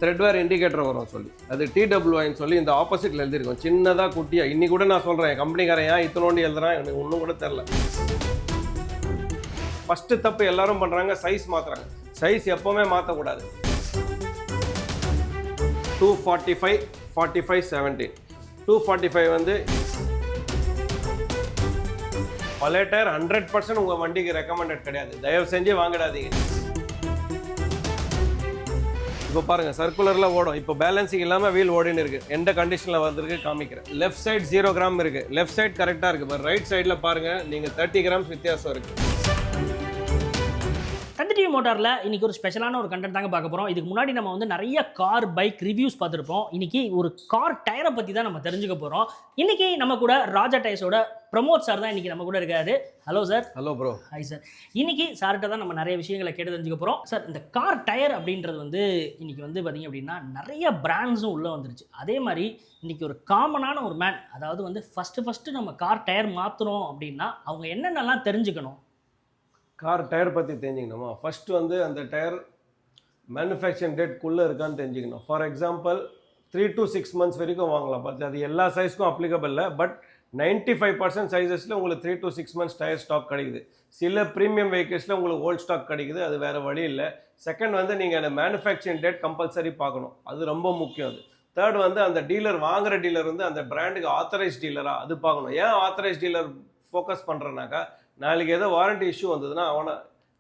த்ரெட்வேர் indicator வரும் சொல்லி, அது TWIன்னு சொல்லி இந்த ஆப்போசிட்டில் எழுதியிருக்கோம் சின்னதாக குட்டியாக. இன்னி கூட நான் சொல்கிறேன் கம்பெனிக்காரன் ஏன் இத்தனோண்டி எழுதுறான் எனக்கு ஒன்றும் கூட தெரில. ஃபஸ்ட்டு தப்பு எல்லாரும் பண்ணுறாங்க, சைஸ் மாற்றுறாங்க. சைஸ் எப்போவுமே மாற்றக்கூடாது. 245 45 17 245 வந்து பழைய டயர் 100% உங்கள் வண்டிக்கு ரெக்கமெண்டட் கிடையாது. தயவு செஞ்சு வாங்கிடாதீங்க. இப்போ பாருங்கள் சர்க்குலரில் ஓடும். இப்போ பேலன்சிங் இல்லாமல் வீல் ஓடின்னு இருக்குது. எந்த கண்டிஷனில் வந்திருக்கு காமிக்கிறேன். லெஃப்ட் சைடு 0 கிராம் இருக்குது. லெஃப்ட் சைடு கரெக்டாக இருக்குது. இப்போ ரைட் சைடில் பாருங்கள் நீங்கள் 30 கிராம்ஸ் வித்தியாசம் இருக்குது. தந்தி டிவி மோட்டாரில் இன்றைக்கி ஒரு ஸ்பெஷலான ஒரு கண்டென்ட் தாங்க பார்க்க போகிறோம். இதுக்கு முன்னாடி நம்ம வந்து நிறைய கார் பைக் ரிவ்யூஸ் பார்த்துருப்போம். இன்றைக்கி ஒரு கார் டயரை பற்றி தான் நம்ம தெரிஞ்சுக்க போகிறோம். இன்றைக்கி நம்ம கூட ராஜா டயர்ஸோட பிரமோத் சார் தான் இன்றைக்கி நம்ம கூட இருக்காரு. Hello sir. Hello bro. Hi sir. இன்றைக்கி சார்கிட்ட தான் நம்ம நிறைய விஷயங்களை கேட்டு தெரிஞ்சுக்க போகிறோம். சார், இந்த கார் டயர் அப்படின்றது வந்து இன்றைக்கி வந்து பார்த்திங்க அப்படின்னா நிறைய பிராண்ட்ஸும் உள்ளே வந்துருச்சு. அதே மாதிரி இன்றைக்கி ஒரு காமனான ஒரு மேன், அதாவது வந்து ஃபஸ்ட்டு நம்ம கார் டயர் மாற்றுறோம் அப்படின்னா அவங்க என்னென்னலாம் தெரிஞ்சுக்கணும்? கார் டயர் பற்றி தெரிஞ்சுக்கணுமா? ஃபஸ்ட்டு வந்து அந்த டயர் மேனுஃபேக்சரிங் டேட்குள்ளே இருக்கான்னு தெரிஞ்சுக்கணும். ஃபார் எக்ஸாம்பிள் 3 to 6 months வரைக்கும் வாங்கலாம். பட் அது எல்லா சைஸ்க்கும் அப்ளிகபிள் இல்லை. பட் 95% சைஸஸில் உங்களுக்கு 3 to 6 months டயர் ஸ்டாக் கிடைக்குது. சில ப்ரீமியம் வெஹிக்கிள்ஸில் உங்களுக்கு ஓல்ட் ஸ்டாக் கிடைக்குது. அது வேறு வழி இல்லை. செகண்ட் வந்து நீங்கள் அந்த மேனுஃபேக்சரிங் டேட் கம்பல்சரி பார்க்கணும். அது ரொம்ப முக்கியம். அது தேர்ட் வந்து அந்த டீலர், வாங்குகிற டீலர் வந்து அந்த பிராண்டுக்கு ஆத்தரைஸ் டீலராக அது பார்க்கணும். ஏன் ஆத்தரைஸ் டீலர் ஃபோக்கஸ் பண்ணுறேன்னாக்கா, நாளைக்கு ஏதோ வாரண்டி இஷ்யூ வந்ததுன்னா அவனை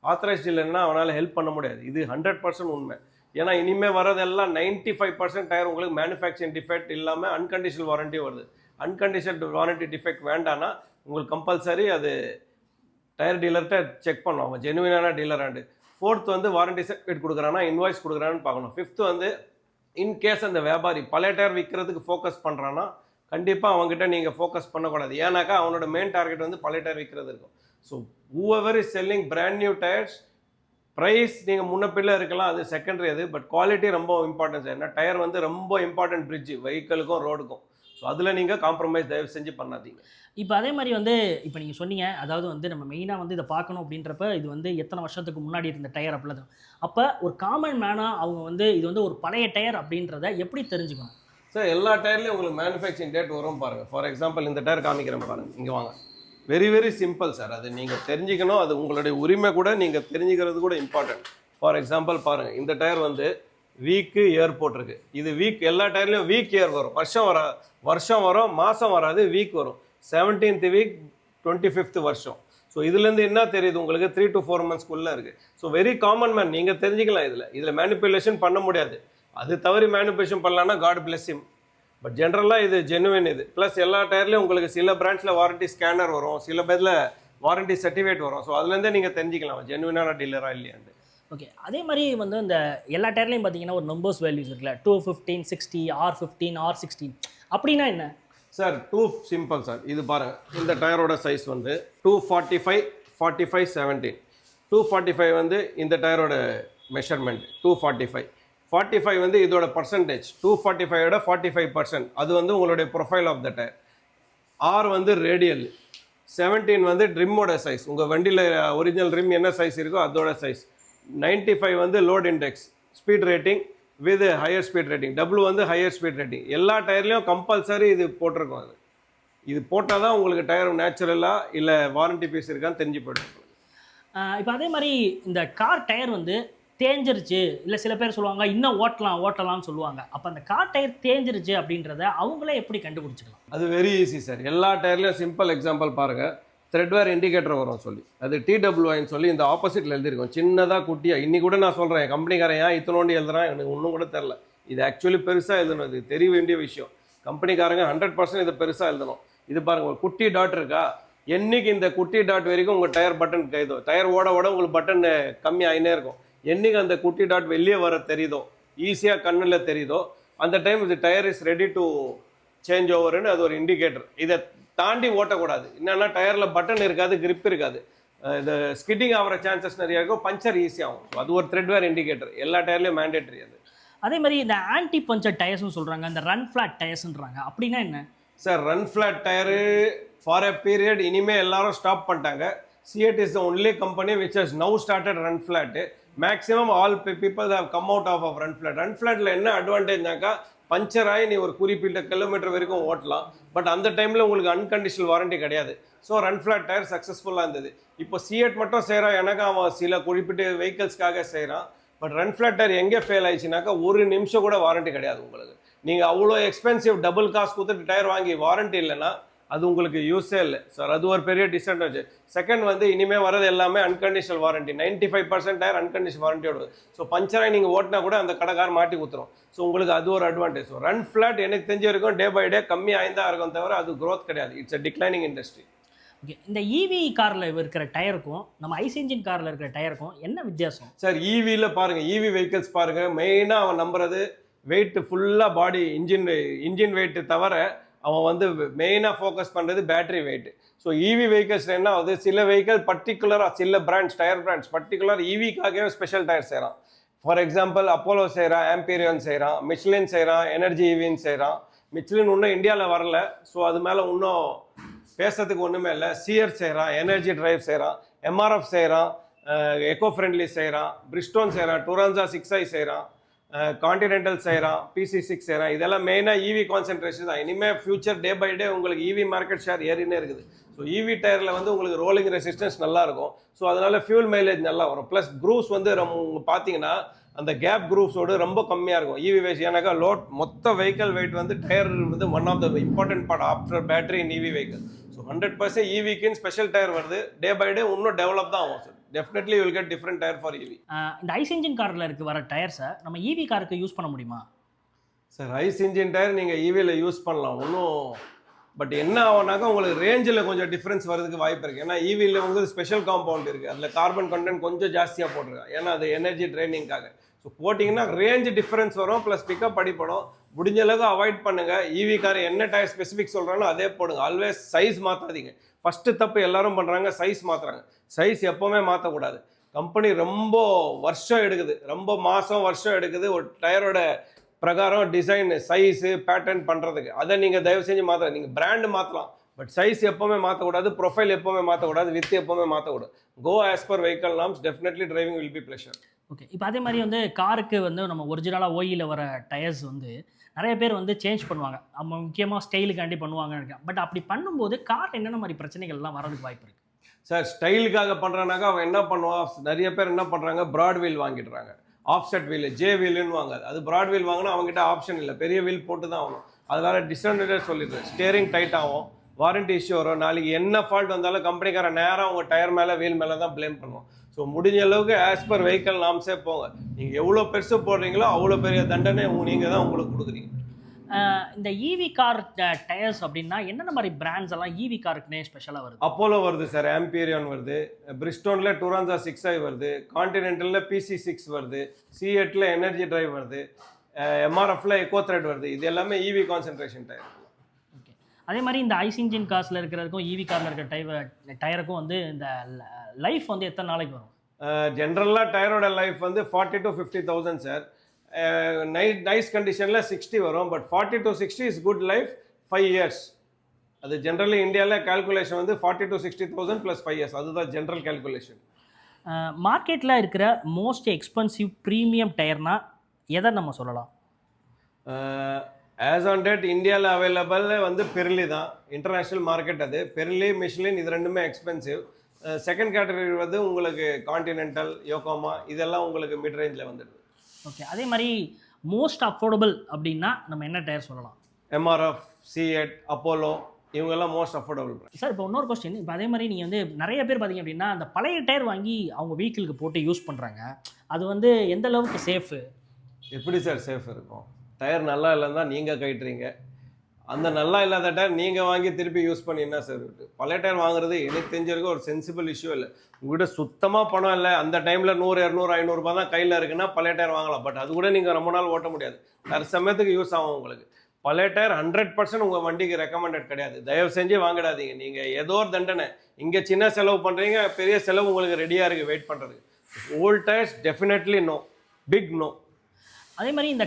ஆத்தரைஸ் டீலர்னா அவனால் ஹெல்ப் பண்ண முடியாது. இது 100% உண்மை. ஏன்னா இனிமேல் வரதெல்லாம் 95% டயர் உங்களுக்கு மேனுஃபேக்சரிங் டிஃபெக்ட் இல்லாமல் அன்கண்டிஷனல் வாரண்டி வருது. அன்கண்டிஷனல் வாரண்டி டிஃபெக்ட் வேண்டான்னா உங்களுக்கு கம்பல்சரி அது டயர் டீலர்கிட்ட செக் பண்ணணும் அவன் ஜெனுவினான டீலராண்டு. ஃபோர்த் வந்து வாரண்டி சர்டிஃபிகேட் கொடுக்குறானா, இன்வாய்ஸ் கொடுக்குறான்னு பார்க்கணும். ஃபிஃப்த்து வந்து இன்கேஸ் அந்த வியாபாரி பழைய டயர் விற்கிறதுக்கு ஃபோக்கஸ் பண்ணுறான்னா கண்டிப்பாக அவங்ககிட்ட நீங்கள் ஃபோக்கஸ் பண்ணக்கூடாது. ஏன்னாக்கா அவனோட மெயின் டார்கெட் வந்து பழைய டயர் விற்கிறது இருக்கும். So whoever is selling brand new tires, price நீங்கள் முன்ன பிள்ளை இருக்கலாம், அது செகண்டரி. அது பட் குவாலிட்டி ரொம்ப இம்பார்ட்டன்ஸ். ஏன்னா டயர் வந்து ரொம்ப இம்பார்ட்டன்ட் பிரிட்ஜ் வெஹிக்கிளுக்கும் ரோடுக்கும். ஸோ அதில் நீங்கள் காம்ப்ரமைஸ் தயவு செஞ்சு பண்ணாதீங்க. இப்போ அதே மாதிரி வந்து இப்போ நீங்கள் சொன்னீங்க, அதாவது வந்து நம்ம மெயினாக வந்து இதை பார்க்கணும் அப்படின்றப்ப இது வந்து எத்தனை வருஷத்துக்கு முன்னாடி இருந்த டயர் அப்படிதான். அப்போ ஒரு காமன் மேனாக அவங்க வந்து இது வந்து ஒரு பழைய டயர் அப்படின்றத எப்படி தெரிஞ்சுக்கணும்? சார், எல்லா டயர்லேயும் உங்களுக்கு மேனுஃபேக்சரிங் டேட் வரும் பாருங்கள். ஃபார் எக்ஸாம்பிள் இந்த டயர் காமிக்கிறேன் பாருங்கள், இங்கே வாங்க. Very very simple sir. அது நீங்கள் தெரிஞ்சுக்கணும். அது உங்களுடைய உரிமை கூட, நீங்கள் தெரிஞ்சுக்கிறது கூட இம்பார்ட்டன்ட். ஃபார் எக்ஸாம்பிள் பாருங்கள், இந்த டயர் வந்து வீக்கு இயர் போட்டிருக்கு. இது வீக், எல்லா டயர்லையும் வீக் இயர் வரும். வருஷம் வரும், மாதம் வராது, வீக் வரும். 17th வீக் 25th வருஷம். ஸோ இதுலேருந்து என்ன தெரியுது உங்களுக்கு? 3 to 4 monthsக்குள்ளே இருக்குது. ஸோ வெரி காமன் மேன், நீங்கள் தெரிஞ்சுக்கலாம். இதில் மேனிப்புலேஷன் பண்ண முடியாது. அது தவறி மேனிப்புலேஷன் பண்ணலான்னா காட் பிளஸ் ஹிம். பட் ஜென்ரலாக இது ஜெனுவின். இது ப்ளஸ் எல்லா டயர்லையும் உங்களுக்கு சில பிராண்ட்ஸில் வாரண்டி ஸ்கேனர் வரும், சில பேரில் வாரண்டி சர்டிஃபிகேட் வரும். ஸோ அதுலேருந்தே நீங்கள் தெரிஞ்சுக்கலாம் ஜெனுவினான டீலராக இல்லையாண்டு. ஓகே. அதே மாதிரி வந்து இந்த எல்லா டயர்லையும் பார்த்தீங்கன்னா ஒரு நம்பர்ஸ் வேல்யூஸ் இருக்குல்ல, 215 60 R15 R16 அப்படின்னா என்ன சார்? 2 simple sir. இது பாருங்கள், இந்த டயரோட சைஸ் வந்து 245 45 17 245 வந்து இந்த டயரோட மெஷர்மெண்ட் 245. 45 வந்து இதோட பர்சன்டேஜ். 245ஓட 45% அது வந்து உங்களுடைய profile of the tyre. R வந்து ரேடியல். 17 வந்து ட்ரிம்மோட சைஸ், உங்கள் வண்டியில் ஒரிஜினல் ட்ரிம் என்ன சைஸ் இருக்கோ அதோட சைஸ். 95 வந்து load index, speed rating with higher speed rating. Double வந்து ஹையர் ஸ்பீட் ரேட்டிங். எல்லா டயர்லையும் கம்பல்சரி இது போட்டிருக்கோம். இது போட்டால் தான் உங்களுக்கு டயர் நேச்சுரலாக இல்லை வாரண்டி பீஸ் இருக்கான்னு தெரிஞ்சு போய்டும். இப்போ அதே மாதிரி இந்த கார் டயர் வந்து தேஞ்சிருச்சு, இல்லை சில பேர் சொல்லுவாங்க இன்னும் ஓட்டலாம்னு சொல்லுவாங்க. அப்போ அந்த கார் டயர் தேஞ்சிருச்சு அப்படின்றத அவங்களே எப்படி கண்டுபிடிச்சிக்கலாம்? அது வெரி ஈஸி சார். எல்லா டயர்லையும் சிம்பிள் எக்ஸாம்பிள் பாருங்கள், த்ரெட்வேர் இண்டிகேட்டர் வரும் சொல்லி, அது TWIன்னு சொல்லி இந்த ஆப்போசிட்டில் எழுதியிருக்கோம் சின்னதாக குட்டியாக. இன்னி கூட நான் சொல்கிறேன் கம்பெனிக்காரன் ஏன் இத்தனோண்டி எழுதுறான் எனக்கு ஒன்றும் கூட தெரில. இது ஆக்சுவலி பெருசாக எழுதணும். இது தெரிய வேண்டிய விஷயம். கம்பெனிக்காரங்க 100% இதை பெருசாக எழுதணும். இது பாருங்கள், ஒரு குட்டி டாட் இருக்கா, என்னைக்கு இந்த குட்டி டாட் வரைக்கும் உங்கள் டயர் பட்டன் கைதோ, டயர் ஓட உங்களுக்கு பட்டன் கம்மி ஆகினே இருக்கும். என்னைக்கு அந்த குட்டி டாட் வெளியே வர தெரியுதோ, ஈஸியாக கண்ணில் தெரியுதோ, அந்த டைம் இது tyre is ready to change ஓவர்னு அது ஒரு இண்டிகேட்டர். இதை தாண்டி ஓட்டக்கூடாது. என்னென்னா டயரில் பட்டன் இருக்காது, கிரிப் இருக்காது, இது ஸ்கிட்டிங் ஆகிற சான்சஸ் நிறையா இருக்கும், பஞ்சர் ஈஸியாகும். ஸோ அது ஒரு த்ரெட்வேர் இண்டிகேட்டர். எல்லா டயர்லையும் மேண்டேட்ரி அது. அதே மாதிரி இந்த ஆன்டி பஞ்சர் டயர்ஸ்னு சொல்கிறாங்க, இந்த ரன் ஃப்ளாட் டயர்ஸ்ன்றாங்க, அப்படின்னா என்ன sir? Run flat tyre for a period இனிமேல் எல்லாரும் ஸ்டாப் பண்ணிட்டாங்க. Seat is the only company which has now started run flat. Maximum all people have come out of run flat. Run ஃபிளாட்ல என்ன அட்வான்டேஜ்னாக்கா puncture ஆகி நீ ஒரு குறிப்பிட்ட கிலோமீட்டர் வரைக்கும் ஓட்டலாம். பட் அந்த டைமில் உங்களுக்கு அன்கண்டிஷனல் வாரண்டி கிடையாது. ஸோ ரன் ஃபிளாட் டயர் சக்ஸஸ்ஃபுல்லாக இருந்தது. இப்போ சிஎட் மட்டும் செய்கிறான், எனக்கு அவன் சில குறிப்பிட்ட வெஹிக்கல்ஸ்க்காக செய்கிறான். பட் ரன் ஃபிளாட் டயர் எங்கே ஃபெயில் ஆயிடுச்சுனாக்கா ஒரு நிமிஷம் கூட வாரண்டி கிடையாது உங்களுக்கு. நீங்கள் அவ்வளோ எக்ஸ்பென்சிவ் டபுள் காசு கொடுத்துட்டு டயர் வாங்கி வாரண்டி இல்லைன்னா அது உங்களுக்கு யூஸே இல்லை சார். அது ஒரு பெரிய டிஸ்அட்வான்டேஜ். செகண்ட் வந்து இனிமேல் வரது எல்லாமே அன்கண்டிஷனல் வாரண்டி. 95% டயர் அன்கண்டிஷனல் வாரண்டியோட. ஸோ பஞ்சராக நீங்கள் ஓட்டினா கூட அந்த கடைக்கார மாட்டி கொடுத்துரும். ஸோ உங்களுக்கு அது ஒரு அட்வான்டேஜ். ஸோ ரன் ஃபிளாட் எனக்கு தெரிஞ்ச வரைக்கும் டே பை டே கம்மி ஆயிருந்தா இருக்கும் தவிர அது க்ரோத் கிடையாது. It's a declining industry. Okay, இந்த இவி காரில் இருக்கிற டயருக்கும் நம்ம ஐஸ் இன்ஜின் காரில் இருக்கிற டயருக்கும் என்ன வித்தியாசம் சார்? இவியில் பாருங்கள், இவி வெஹிக்கிள்ஸ் பாருங்கள், மெயினாக அவன் நம்புறது வெயிட் ஃபுல்லாக பாடி இன்ஜின் வெயிட்டு தவிர அவன் வந்து மெயினாக ஃபோக்கஸ் பண்ணுறது battery weight. So EV vehicles என்ன ஆகுது, சில வெஹிக்கிள் பர்டிகுலராக சில பிராண்ட்ஸ் டயர் பிராண்ட்ஸ் பர்டிகுலர் இவிக்காகவே ஸ்பெஷல் டயர் செய்கிறான். ஃபார் எக்ஸாம்பிள் அப்போலோ செய்கிறான், ஆம்பீரியன் செய்கிறான், மிச்லின் செய்கிறான், எனர்ஜி இவின்னு செய்கிறான். மிச்லின் இன்னும் இந்தியாவில் வரல, ஸோ அது மேலே இன்னும் பேசுறதுக்கு ஒன்றுமே இல்லை. சியர் செய்கிறான், எனர்ஜி டிரைவ் செய்கிறான், எம்ஆர்எஃப் செய்கிறான், எக்கோ ஃப்ரெண்ட்லி செய்கிறான், பிரிஸ்டோன் செய்கிறான், டூரான்சா 6i செய்கிறான், கான்டினென்டல் செய்கிறான், PC6 செய்கிறான். இதெல்லாம் மெயினாக இவி கான்சென்ட்ரேஷன் தான். இனிமேல் ஃபியூச்சர் டே பை டே உங்களுக்கு இவி மார்க்கெட் ஷேர் ஏறினே இருக்குது. ஸோ இவி டயரில் வந்து உங்களுக்கு ரோலிங் ரெசிஸ்டன்ஸ் நல்லாயிருக்கும். ஸோ அதனால் ஃபியூல் மைலேஜ் நல்லா வரும். ப்ளஸ் க்ரூவ்ஸ் வந்து பார்த்தீங்கன்னா அந்த கேப் க்ரூவ்ஸோடு ரொம்ப கம்மியாக இருக்கும் இவி வெஹிக். ஏன்னாக்கா மொத்த வெஹிக்கல் வெயிட் வந்து டயர் வந்து one of the important part after battery in EV vehicle. So 100% இவிக்குன்னு ஸ்பெஷல் டயர் வருது. டே பை டே இன்னும் டெவலப் தான் ஆகும் sir. Definitely you will get different tyre for EV. இந்த ஐஸ் இன்ஜின் காரில் வர டயர்ஸை நம்ம இவி காருக்கு யூஸ் பண்ண முடியுமா சார்? ஐஸ் இன்ஜின் டயர் நீங்கள் இவியில் யூஸ் பண்ணலாம் ஒன்றும். பட் என்ன ஆகும்னாக்கா உங்களுக்கு ரேஞ்சில் கொஞ்சம் டிஃப்ரென்ஸ் வரதுக்கு வாய்ப்பு இருக்குது. ஏன்னா இவியில் உங்களுக்கு ஸ்பெஷல் காம்பவுண்ட் இருக்குது, அதில் கார்பன் கண்டென்ட் கொஞ்சம் ஜாஸ்தியாக போட்டிருக்காங்க. ஏன்னா அது எனர்ஜி ட்ரைனிங்காக. ஸோ போட்டிங்கன்னா ரேஞ்ச் டிஃப்ரென்ஸ் வரும், ப்ளஸ் பிக்கப் அடிப்படும். முடிஞ்ச அளவுக்கு அவாய்ட் பண்ணுங்கள். இவி கார் என்ன டயர் ஸ்பெசிஃபிக் சொல்கிறாங்களோ அதே போடுங்க. Always size மாற்றாதீங்க. ஃபஸ்ட்டு தப்பு எல்லாரும் பண்ணுறாங்க, சைஸ் மாற்றுறாங்க. சைஸ் எப்போவுமே மாற்றக்கூடாது. கம்பெனி ரொம்ப வருஷம் எடுக்குது, ரொம்ப மாதம் வருஷம் எடுக்குது ஒரு டயரோட பிரகாரம் டிசைன் சைஸு பேட்டர்ன் பண்ணுறதுக்கு. அதை நீங்கள் தயவு செஞ்சு மாற்ற. நீங்கள் பிராண்டு மாற்றலாம், பட் சைஸ் எப்போவுமே மாற்றக்கூடாது, ப்ரொஃபைல் எப்போவுமே மாற்றக்கூடாது, வித் எப்போவுமே மாற்றக்கூடாது. Go as per vehicle norms. Definitely driving will be pleasure. Okay, இப்போ அதே மாதிரி வந்து காருக்கு வந்து நம்ம ஒரிஜினலாக ஓயில் வர டயர்ஸ் வந்து நிறைய பேர் வந்து சேஞ்ச் பண்ணுவாங்க. அவங்க முக்கியமாக ஸ்டைலுக்காண்டி பண்ணுவாங்கன்னு இருக்கேன். பட் அப்படி பண்ணும்போது கார் என்னென்ன மாதிரி பிரச்சனைகள்லாம் வரதுக்கு வாய்ப்பு இருக்குது சார்? ஸ்டைலுக்காக பண்ணுறானாக்கா அவன் என்ன பண்ணுவான், நிறைய பேர் என்ன பண்ணுறாங்க, ப்ராட் வீல் வாங்கிடுறாங்க. ஆஃப்செட் வீல், ஜே வீலுன்னு வாங்க. அது ப்ராட் வீல் வாங்கினா அவங்ககிட்ட ஆப்ஷன் இல்லை, பெரிய வீல் போட்டு தான் ஆகணும். அதனால டிஸ்அட்வான்டேஜ் சொல்லிடுறேன். ஸ்டியரிங் டைட் ஆகும், வாரண்டி இஷ்யூ வரும். நாளைக்கு என்ன ஃபால்ட் வந்தாலும் கம்பெனிக்காரன் நேராக உங்கள் டயர் மேலே வீல் மேலே தான் ப்ளேம் பண்ணுவோம். ஸோ முடிஞ்ச அளவுக்கு ஆஸ் பர் வெஹிக்கல் நாம்ஸே போங்க. நீங்கள் எவ்வளோ பெருசு போடுறீங்களோ அவ்வளோ பெரிய தண்டனை நீங்கள் தான் உங்களுக்கு கொடுக்குறீங்க. இந்த இவி கார் டயர்ஸ் அப்படின்னா என்னென்ன மாதிரி பிராண்ட்ஸ் எல்லாம் இவி காருக்குனே ஸ்பெஷலாக வருது? அப்போலோ வருது சார், ஆம்பீரியன் வருது, பிரிஸ்டோனில் டூரான்சா 6i வருது, கான்டினென்டலில் PC6 வருது, C8ல எனர்ஜி டிரைவ் வருது, MRFல எக்கோ த்ரெட் வருது. இது எல்லாமே இவி கான்சென்ட்ரேஷன் டயர். ஓகே, அதே மாதிரி இந்த ஐஸ் இன்ஜின் கார்ஸில் இருக்கிறதுக்கும் இவி காரில் இருக்கிற டயருக்கும் வந்து இந்த லைஃப் வந்து எத்தனை நாளைக்கு வரும்? ஜென்ரலாக டயரோட லைஃப் வந்து 40 to 50,000 சார். நைஸ் கண்டிஷனில் 60 வரும். But 40 to 60 is good life, 5 years. அது ஜென்ரலி இந்தியாவில் கால்குலேஷன் வந்து 40 to 60,000 + 5 years. அதுதான் ஜென்ரல் கால்குலேஷன். மார்க்கெட்டில் இருக்கிற மோஸ்ட் எக்ஸ்பென்சிவ் ப்ரீமியம் டயர்னா எதை நம்ம சொல்லலாம்? ஆஸ் ஆன் டேட் இந்தியாவில் அவைலபிள் வந்து பெர்லி தான். இன்டர்நேஷ்னல் மார்க்கெட் அது. பெர்லி, மிஷ்லின் இது ரெண்டுமே எக்ஸ்பென்சிவ். செகண்ட் கேட்டகரி வந்து உங்களுக்கு கான்டினென்டல், யோகோமா இதெல்லாம் உங்களுக்கு மிட் ரேஞ்சில் வந்துடுது. ஓகே, அதே மாதிரி மோஸ்ட் அஃபோர்டபுள் அப்படின்னா நம்ம என்ன டயர் சொல்லலாம்? MRF, C8, அப்போலோ இவங்கெல்லாம் மோஸ்ட் அஃபோர்டபுள். சார், இப்போ இன்னொரு கொஸ்டின். இப்போ அதே மாதிரி நீங்கள் வந்து நிறைய பேர் பார்த்தீங்க அப்படின்னா அந்த பழைய டயர் வாங்கி அவங்க வெஹிக்கிளுக்கு போட்டு யூஸ் பண்ணுறாங்க. அது வந்து எந்த அளவுக்கு சேஃபு? எப்படி சார் சேஃப் இருக்கும்? டயர் நல்லா இல்லைன்னு தான் நீங்கள் கைட்டுறீங்க. அந்த நல்லா இல்லாத டயர் நீங்கள் வாங்கி திருப்பி யூஸ் பண்ணி என்ன சார் இருக்கு? பழைய டயர் வாங்குறது எனக்கு தெரிஞ்சிருக்க ஒரு சென்சிபிள் இஷ்யூ இல்லை. உங்கள்கிட்ட சுத்தமாக பணம் இல்லை, அந்த டைமில் 100, 200, 500 ரூபாய் தான் கையில் இருக்குன்னா பழைய டயர் வாங்கலாம். பட் அது கூட நீங்கள் ரொம்ப நாள் ஓட்ட முடியாது. தற்சமயத்துக்கு யூஸ் ஆகும் உங்களுக்கு. பழைய டயர் 100% உங்கள் வண்டிக்கு ரெக்கமெண்டட் கிடையாது. தயவு செஞ்சு வாங்கிடாதீங்க. நீங்கள் ஏதோ ஒரு தண்டனை இங்கே சின்ன செலவு பண்ணுறீங்க, பெரிய செலவு உங்களுக்கு ரெடியாக இருக்குது வெயிட் பண்ணுறதுக்கு. Old tyres definitely no, big no. அதே மாதிரி இந்த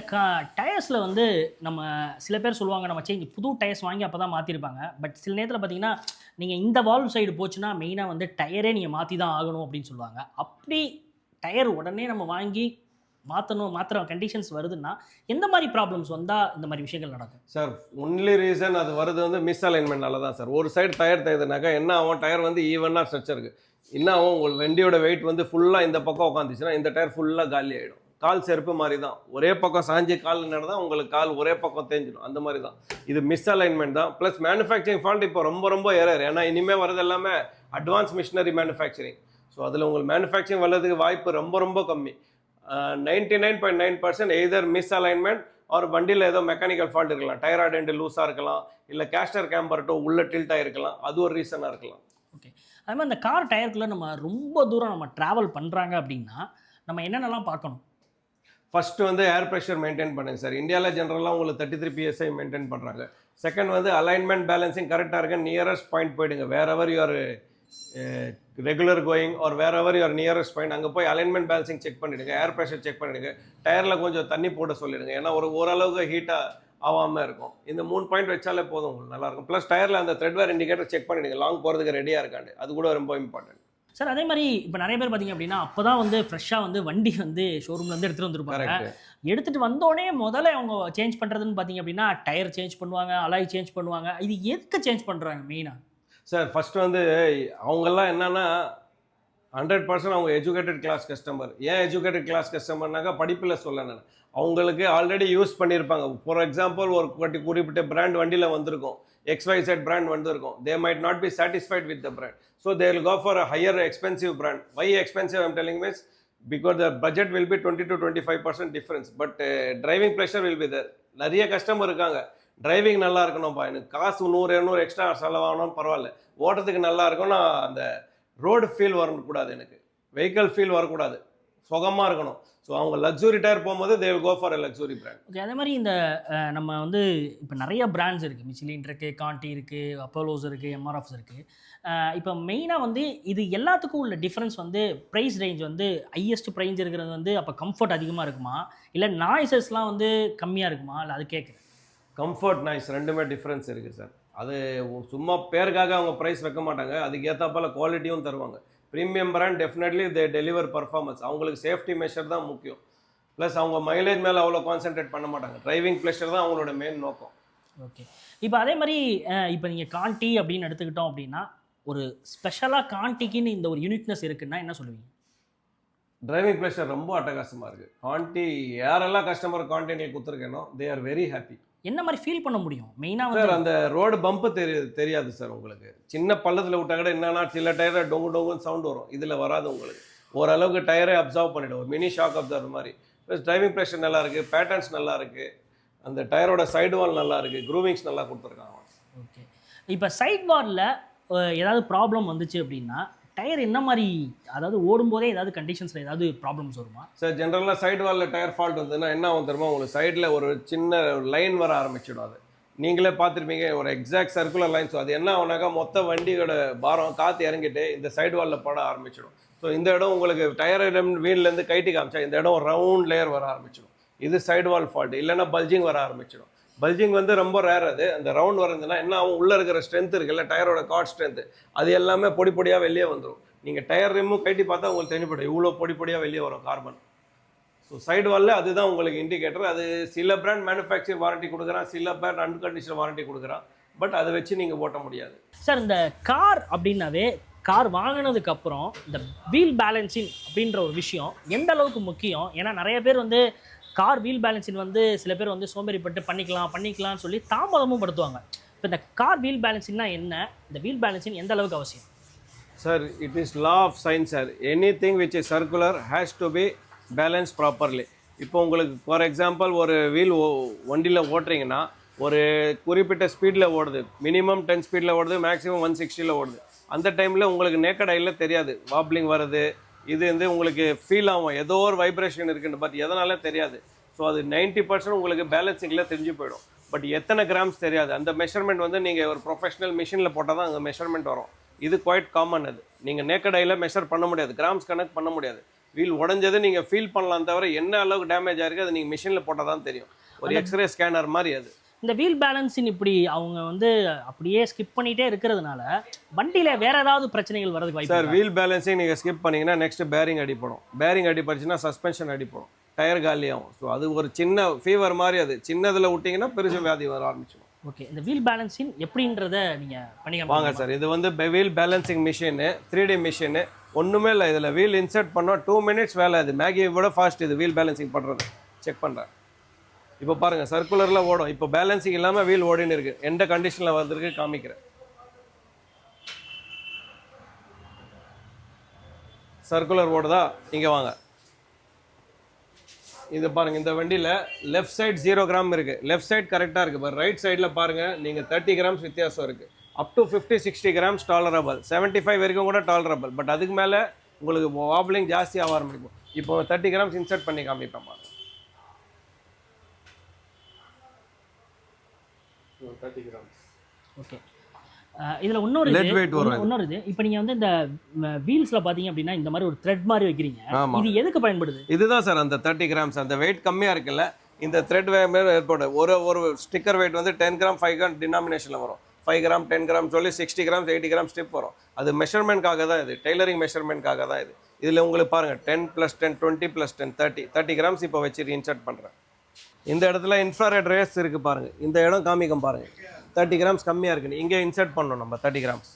டயர்ஸில் வந்து நம்ம சில பேர் சொல்லுவாங்க நம்ம புது டயர்ஸ் வாங்கி அப்போ தான் மாற்றிருப்பாங்க. பட் சில நேரத்தில் பார்த்தீங்கன்னா நீங்கள் இந்த வால்வ் சைடு போச்சுன்னா மெயினாக வந்து டயரே நீங்கள் மாற்றி தான் ஆகணும் அப்படின்னு சொல்லுவாங்க. அப்படி டயர் உடனே நம்ம வாங்கி மாற்றுற கண்டிஷன்ஸ் வருதுன்னா எந்த மாதிரி ப்ராப்ளம்ஸ் வந்தால் இந்த மாதிரி விஷயங்கள் நடக்கும்? சார் ஒன்லி ரீசன் அது வருது வந்து மிஸ் அலைன்மெண்ட்னால தான் சார். ஒரு சைடு டயர் தேய்துனாக்கா என்ன ஆகும், டயர் வந்து ஈவனாக ஸ்ட்ரக்சருக்கு என்ன ஆகும், உங்களுக்கு வண்டியோட வெயிட் வந்து ஃபுல்லாக இந்த பக்கம் உட்காந்துச்சுன்னா இந்த டயர் ஃபுல்லாக காலி ஆகிடும். கால் செருப்பு மாதிரி தான், ஒரே பக்கம் சாஞ்சி கால் நடந்தால் உங்களுக்கு கால் ஒரே பக்கம் தேஞ்சிடும், அந்த மாதிரி தான். இது மிஸ் அலைன்மெண்ட் தான். ப்ளஸ் மேனுஃபேக்சரிங் ஃபால்ட் இப்போ ரொம்ப ரொம்ப எரர். ஏன்னா இனிமேல் வரது எல்லாமே அட்வான்ஸ் மிஷினரி மேனுஃபேக்சரிங். ஸோ அதில் உங்களுக்கு மேனுஃபேக்சரிங் வர்றதுக்கு வாய்ப்பு ரொம்ப ரொம்ப கம்மி. 99.9% எய்தர் மிஸ் அலைன்மெண்ட் ஆர் வண்டியில் ஏதோ மெக்கானிக்கல் ஃபால்ட் இருக்கலாம். டயர் அடெண்ட் லூஸாக இருக்கலாம், இல்லை கேஸ்டர் கேம்பர்ட்டோ உள்ள டில்ட் ஆகிருக்கலாம், அது ஒரு ரீசனாக இருக்கலாம். ஓகே. அது மாதிரி இந்த கார் டயருக்குள்ளே நம்ம ரொம்ப தூரம் நம்ம ட்ராவல் பண்ணுறாங்க அப்படின்னா நம்ம என்னென்னலாம் பார்க்கணும்? ஃபஸ்ட்டு வந்து ஏர் ப்ரெஷர் மெயின்டைன் பண்ணுங்க சார். இந்தியாவில் ஜென்ரலாக உங்களுக்கு 33 PSI மெயின்டைன் பண்ணுறாங்க. செகண்ட் வந்து அலைன்மெண்ட் பேலன்சிங் கரெக்டாக இருக்க நியரஸ்ட் பாயிண்ட் போயிடுங்க. வேர் எவர் யூஆர் ரெகுலர் கோயிங் ஆர் வேர் எவர் யூஆர் நியரஸ்ட் பாயிண்ட், அங்கே போய் அலைன்மெண்ட் பேலன்சிங் செக் பண்ணிவிடுங்க, ஏர் ப்ரெஷர் செக் பண்ணிவிடுங்க, டயரில் கொஞ்சம் தண்ணி போட சொல்லிடுங்க. ஏன்னா ஓரளவுக்கு ஹீட்டாக ஆகாமல் இருக்கும். இந்த 3 பாயிண்ட் வச்சாலே போதும், உங்களுக்கு நல்லாயிருக்கும். ப்ளஸ் டயரில் அந்த த்ரெட்வேர் இண்டிகேட்டர் செக் பண்ணிவிடுங்க, லாங் போகிறதுக்கு ரெடியாக இருக்காண்டு. அது கூட ரொம்ப இம்பார்ட்டன்ட் சார். அதே மாதிரி இப்போ நிறைய பேர் பார்த்தீங்க அப்படின்னா அப்போ தான் வந்து ஃப்ரெஷ்ஷாக வந்து வண்டி வந்து ஷோரூம்லேருந்து எடுத்துகிட்டு வந்துருப்பாங்க. எடுத்துகிட்டு வந்தோடனே முதல்ல அவங்க சேஞ்ச் பண்ணுறதுன்னு பார்த்தீங்க அப்படின்னா டயர் சேஞ்ச் பண்ணுவாங்க, அலாய் சேஞ்ச் பண்ணுவாங்க. இது எதுக்கு சேஞ்ச் பண்ணுறாங்க மெயினாக? சார் ஃபஸ்ட்டு வந்து அவங்கெல்லாம் என்னென்னா 100% அவங்க எஜுகேட்டட் கிளாஸ் கஸ்டமர். ஏன் எஜுகேட்டட் கிளாஸ் கஸ்டமர்னாக்கா படிப்பில் சொல்ல நான் அவங்களுக்கு ஆல்ரெடி யூஸ் பண்ணியிருப்பாங்க. ஃபார் எக்ஸாம்பிள் ஒரு குறிப்பிட்ட பிராண்ட் வண்டியில் வந்திருக்கும், XYZ பிராண்ட் வந்திருக்கும். They might not be satisfied with the brand, so they will go for a higher expensive brand. Why expensive I'm telling means because the budget will be 20 to 25% difference. But driving pressure will be there. நிறைய customer இருக்காங்க, driving நல்லா இருக்கணும்ப்பா, எனக்கு காசு 100-200 extra செலவாகணும் பரவாயில்ல, ஓட்டுறதுக்கு நல்லா இருக்கும், நான் அந்த ரோடு ஃபீல் வரக்கூடாது, எனக்கு வெஹிக்கல் ஃபீல் வரக்கூடாது, சுகமாக இருக்கணும். ஸோ அவங்க லக்ஸுரி டயர் போகும்போது they will go for a luxury brand. Okay. அதே மாதிரி இந்த நம்ம வந்து இப்போ நிறைய பிராண்ட்ஸ் இருக்குது, மிச்சிலின் இருக்குது, காண்டி இருக்குது, அப்போலோஸ் இருக்குது, MRFs இருக்குது. இப்போ மெயினாக வந்து இது எல்லாத்துக்கும் உள்ள டிஃப்ரென்ஸ் வந்து ப்ரைஸ் ரேஞ்ச் வந்து ஹையஸ்ட் ப்ரைஸ் இருக்கிறது வந்து அப்போ கம்ஃபர்ட் அதிகமாக இருக்குமா, இல்லை நாய்ஸஸ்லாம் வந்து கம்மியாக இருக்குமா, இல்லை அது கேட்குறேன். கம்ஃபர்ட் நாய்ஸ் ரெண்டுமே டிஃப்ரென்ஸ் இருக்குது சார். அது சும்மா பேருக்காக அவங்க ப்ரைஸ் வைக்க மாட்டாங்க, அதுக்கு ஏற்றாப்பால் குவாலிட்டியும் தருவாங்க. Premium brand definitely they deliver performance. அவங்களுக்கு சேஃப்டி மெஷர் தான் முக்கியம். ப்ளஸ் அவங்க மைலேஜ் மேலே அவ்வளோ கான்சென்ட்ரேட் பண்ண மாட்டாங்க, டிரைவிங் ப்ளஷர் தான் அவங்களோட மெயின் நோக்கம். ஓகே. இப்போ அதே மாதிரி இப்போ நீங்கள் காண்டி அப்படின்னு எடுத்துக்கிட்டோம் அப்படின்னா ஒரு ஸ்பெஷலாக காண்டிக்குன்னு இந்த ஒரு யூனிக்னஸ் இருக்குன்னா என்ன சொல்லுவீங்க? டிரைவிங் ப்ளஷர் ரொம்ப அட்டகாசமாக இருக்குது. காண்டி யாரெல்லாம் கஸ்டமர் காண்டினில் கொடுத்துருக்கேனோ தே ஆர் வெரி ஹாப்பி. என்ன மாதிரி ஃபீல் பண்ண முடியும் மெயினாக சார்? அந்த ரோடு பம்பு தெரியாது சார் உங்களுக்கு. சின்ன பள்ளத்தில் விட்டால் கூட என்னன்னா சில டயரில் டொங்கு டொங்குன்னு சவுண்ட் வரும், இதில் வராது உங்களுக்கு. ஓரளவுக்கு டயரை அப்சர்வ் பண்ணிவிடும், ஒரு மினி ஷாக் அப்சர்வ் மாதிரி. ப்ளஸ் டிரைவிங் ப்ரெஷர் நல்லா இருக்குது, பேட்டர்ன்ஸ் நல்லா இருக்குது, அந்த டயரோட சைடு வால் நல்லா இருக்குது, க்ரூவிங்ஸ் நல்லா கொடுத்துருக்காங்க. ஓகே. இப்போ சைட் வாலில் ஏதாவது ப்ராப்ளம் வந்துச்சு அப்படின்னா டயர் என்ன மாதிரி, அதாவது ஓடும்போதே ஏதாவது கண்டிஷன்ஸில் ஏதாவது ப்ராப்ளம்ஸ் வருமா? சார் ஜென்ரலாக சைடு வாலில் டயர் ஃபால்ட் வந்ததுன்னா என்ன ஆகும் தெரியுமா, உங்களுக்கு சைடில் ஒரு சின்ன லைன் வர ஆரம்பிச்சிடும். அது நீங்களே பார்த்துருப்பீங்க, ஒரு எக்ஸாக்ட் சர்க்குலர் லைன். ஸோ அது என்ன ஆகுனாக்கா மொத்த வண்டியோட பாரம் காற்று இறங்கிட்டு இந்த சைடு வாலில் பட ஆரம்பிச்சிடும். ஸோ இந்த இடம் உங்களுக்கு டயர் வீல்லேருந்து கைட்டி காமிச்சா இந்த இடம் ரவுண்ட் லேயர் வர ஆரம்பிச்சிடும். இது சைடு வால் ஃபால்ட். இல்லைன்னா பல்ஜிங் வர ஆரம்பிச்சிடும். பல்ஜிங் வந்து ரொம்ப ரேர். அது அந்த ரவுண்ட் வரதுன்னா என்ன ஆகும், உள்ளே இருக்கிற ஸ்ட்ரென்த் இருக்குல்ல, டயரோட கார்ட் ஸ்ட்ரென்த், அது எல்லாமே பொடி பொடியாக வெளியே வந்துடும். நீங்கள் டயர் ரிமூவ் கைட்டி பார்த்தா உங்களுக்கு தெரியப்படும், இவ்வளோ பொடி பொடியாக வெளியே வரும் கார்பன். ஸோ சைடு வாலில் அதுதான் உங்களுக்கு இண்டிகேட்டர். அது சில பிராண்ட் மேனுஃபேக்சரிங் வாரண்டி கொடுக்குறான், சில பிராண்ட் அன்கண்டிஷனல் வாரண்டி கொடுக்குறான். பட் அதை வச்சு நீங்கள் ஓட்ட முடியாது சார். இந்த கார் அப்படின்னாவே கார் வாங்கினதுக்கு அப்புறம் இந்த வீல் பேலன்சிங் அப்படின்ற ஒரு விஷயம் எந்த அளவுக்கு முக்கியம்? ஏன்னா நிறைய பேர் வந்து கார் வீல் பேலன்சிங் வந்து சில பேர் வந்து சோம்பேறிப்பட்டு பண்ணிக்கலாம்னு சொல்லி தாமதமும் படுத்துவாங்க. இப்போ இந்த கார் வீல் பேலன்சிங்னா என்ன, இந்த வீல் பேலன்சிங் எந்த அளவுக்கு அவசியம்? Sir it is law of science sir. Anything which is circular has to be balance properly. இப்போ உங்களுக்கு ஃபார் எக்ஸாம்பிள் ஒரு வீல் வண்டியில் ஓட்டுறீங்கன்னா ஒரு குறிப்பிட்ட ஸ்பீடில் ஓடுது, மினிமம் 10 ஸ்பீடில் ஓடுது, மேக்ஸிமம் 160 ஓடுது. அந்த டைமில் உங்களுக்கு நேக்கட் ஐயில் தெரியாது வாப்ளிங் வருது, இது வந்து உங்களுக்கு ஃபீல் ஆகும், ஏதோ ஒரு வைப்ரேஷன் இருக்குன்னு, பட் எதனால தெரியாது. ஸோ அது 90% உங்களுக்கு பேலன்சிங்கில் தெரிஞ்சு போயிடும். பட் எத்தனை கிராம்ஸ் தெரியாது. அந்த மெஷர்மெண்ட் வந்து நீங்கள் ஒரு ப்ரொஃபஷனல் மிஷினில் போட்டால் தான் அங்கே மெஷர்மெண்ட் வரும். இது குவைட் காமன். அது நீங்கள் நேக்கட் ஐயில் மெஷர் பண்ண முடியாது, கிராம்ஸ் கனெக்ட் பண்ண முடியாது. வீல் உடஞ்சது நீங்கள் ஃபீல் பண்ணலாம், தவிர என்ன அளவுக்கு டேமேஜ் ஆயிருக்கு அது நீங்கள் மிஷினில் போட்டால் தான் தெரியும். ஒரு எக்ஸ்ரே ஸ்கேனர் மாதிரி அது. இந்த வீல் பேலன்ஸின் இப்படி அவங்க வந்து அப்படியே ஸ்கிப் பண்ணிகிட்டே இருக்கிறதுனால வண்டியில் வேறு ஏதாவது பிரச்சனைகள் வரதுக்கு வாய்ப்பு சார் வீல் பேலன்ஸிங் நீங்கள் ஸ்கிப் பண்ணிங்கன்னா நெக்ஸ்ட் பேரிங் அடிப்படும். பேரிங் அடிப்படுச்சுன்னா சஸ்பென்ஷன் அடிப்படும், டயர் காலியாகும். ஸோ அது ஒரு சின்ன ஃபீவர் மாதிரி, அது சின்னதில் விட்டிங்கன்னா பெருசு வியாதி வர ஆரம்பிச்சிடும். ஓகே, இந்த வீல் பேலன்ஸிங் எப்படின்றத நீங்கள் பண்ணிக்கலாம் வாங்க சார். இது வந்து wheel balancing machine, 3D machine. ஒன்றுமே இல்லை, இதில் வீல் இன்சர்ட் பண்ணோம் 2 மினிட்ஸ் வேலை. அது மேகியை விட ஃபாஸ்ட் இது வீல் பேலன்சிங் பண்ணுறது. செக் பண்ணுறேன். இப்போ பாருங்கள் சர்க்குலரில் ஓடும். இப்போ பேலன்சிங் இல்லாமல் வீல் ஓடின்னு இருக்குது. எந்த கண்டிஷனில் வந்திருக்கு காமிக்கிறேன். சர்க்குலர் ஓடுதா? இங்கே வாங்க. இது பாருங்கள், இந்த வண்டியில் லெஃப்ட் சைடு 0 கிராம் இருக்குது, லெஃப்ட் சைடு கரெக்டாக இருக்குது. இப்போ ரைட் சைடில் பாருங்கள், நீங்கள் 30 கிராம்ஸ் வித்தியாசம் இருக்குது. அப் டு 50-60 கிராம்ஸ் டாலரபிள், 75 வரைக்கும் கூட டாலரபிள். பட் அதுக்கு மேலே உங்களுக்கு வாப்லிங் ஜாஸ்தி ஆக ஆரம்பிக்கும். இப்போ 30 கிராம்ஸ் இன்சர்ட் பண்ணி காமிப்பேன் பாருங்க. 30 கிராம்ஸ். ஓகே, இதில் இன்னொரு இது இப்போ நீங்கள் வந்து இந்த வீல்ஸில் பார்த்தீங்க அப்படின்னா இந்த மாதிரி ஒரு த்ரெட் மாதிரி வைக்கிறீங்க. இது எதுக்கு பயன்படுது? இதுதான் சார் அந்த 30 கிராம்ஸ். அந்த வெயிட் கம்மியாக இருக்குல்ல, இந்த த்ரெட் ஏற்படும். ஒரு ஸ்டிக்கர் வெயிட் வந்து 10 கிராம் 5 கிராம் டினாமினேஷனில் வரும். 5 கிராம் 10 கிராம் சொல்லி 60 கிராம்ஸ் 80 கிராம் ஸ்டிப் வரும். அது மெஷர்மெண்ட்காக தான், இது டெய்லரிங் மெஷர்மெண்ட்காக தான் இது. இதில் உங்களுக்கு பாருங்கள் 10 + 10 20 + 10 30 கிராம்ஸ் இப்போ வச்சு இன்சர்ட் பண்ணுறேன். இந்த இடத்துல இன்ஃப்ராரெட் ரேஸ் இருக்குது பாருங்கள். இந்த இடம் காமிக்கும் பாருங்கள், 30 கிராம்ஸ் கம்மியாக இருக்குன்னு. இங்கே இன்சர்ட் பண்ணணும் நம்ம 30 கிராம்ஸ்.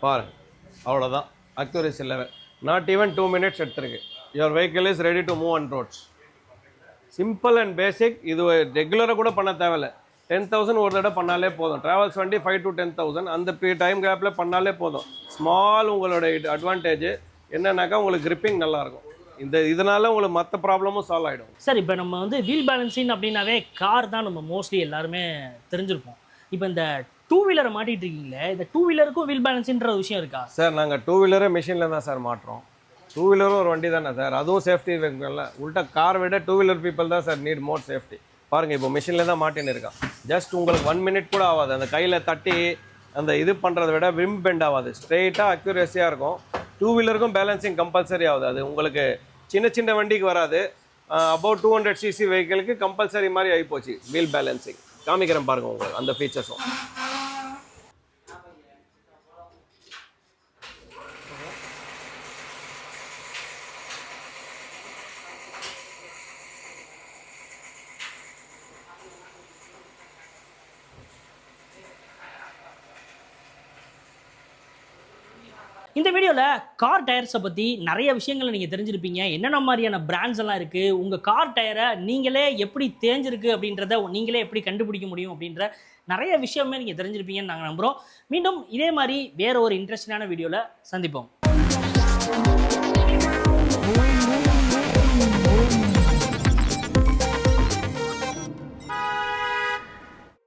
பாருங்க, அவ்வளோதான். Accuracy level not even 2 minutes எடுத்துருக்கு. Your vehicle is ready to move on roads. Simple and basic. இது ரெகுலராக கூட பண்ண தேவையில்லை. 10,000 ஒரு தடவை பண்ணாலே போதும். ட்ராவல்ஸ் வண்டி 5 to 10,000 அந்த டைம் கேப்பில் பண்ணாலே போதும். ஸ்மால் உங்களோட அட்வான்டேஜ் என்னன்னாக்கா உங்களுக்கு கிரிப்பிங் நல்லாயிருக்கும். இதனால உங்களுக்கு மற்ற ப்ராப்ளமும் சால்வ் ஆகிடும். சார் இப்போ நம்ம வந்து வீல் பேலன்சிங் அப்படின்னாவே கார் தான் நம்ம மோஸ்ட்லி எல்லாருமே தெரிஞ்சிருப்போம். இப்போ இந்த 2 வீலரை மாட்டிட்டு இருக்கீங்களே, இந்த 2 வீலருக்கும் வீல் பேலன்ஸின்ற விஷயம் இருக்கா? சார் நாங்கள் 2 வீலரை மிஷினில் தான் சார் மாட்டுறோம். 2 வீலரும் ஒரு வண்டி தானே சார், அதுவும் சேஃப்டி இருக்குல்ல. உள்ட்டா கார் விட 2 வீலர் பீப்புள் தான் சார் நீட் மோர் சேஃப்டி. பாருங்கள், இப்போ மிஷினில் தான் மாட்டின்னு இருக்கான். ஜஸ்ட் உங்களுக்கு 1 மினிட் கூட ஆகாது. அந்த கையில் தட்டி அந்த இது பண்ணுறத விட விம் பெண்ட் ஆகாது, ஸ்ட்ரெயிட்டாக அக்யூரேசியாக இருக்கும். 2 வீலருக்கும் பேலன்சிங் கம்பல்சரி ஆகுது. அது உங்களுக்கு சின்ன சின்ன வண்டிக்கு வராது. அபவுட் 200cc வெஹிக்கிளுக்கு கம்பல்சரி மாதிரி ஆகிப்போச்சு வீல் பேலன்சிங். காமிக்கிறேன் பாருங்கள் உங்களுக்கு அந்த ஃபீச்சர்ஸும். இந்த வீடியோவில் கார் டயர்ஸை பற்றி நிறைய விஷயங்களை நீங்கள் தெரிஞ்சிருப்பீங்க. என்னென்ன மாதிரியான பிராண்ட்ஸ் எல்லாம் இருக்குது, உங்கள் கார் டயரை நீங்களே எப்படி தேஞ்சிருக்கு அப்படின்றத நீங்களே எப்படி கண்டுபிடிக்க முடியும் அப்படின்ற நிறைய விஷயமே நீங்கள் தெரிஞ்சிருப்பீங்கன்னு நாங்கள் நம்புகிறோம். மீண்டும் இதே மாதிரி வேறு ஒரு இன்ட்ரெஸ்டிங்கான வீடியோவில் சந்திப்போம்.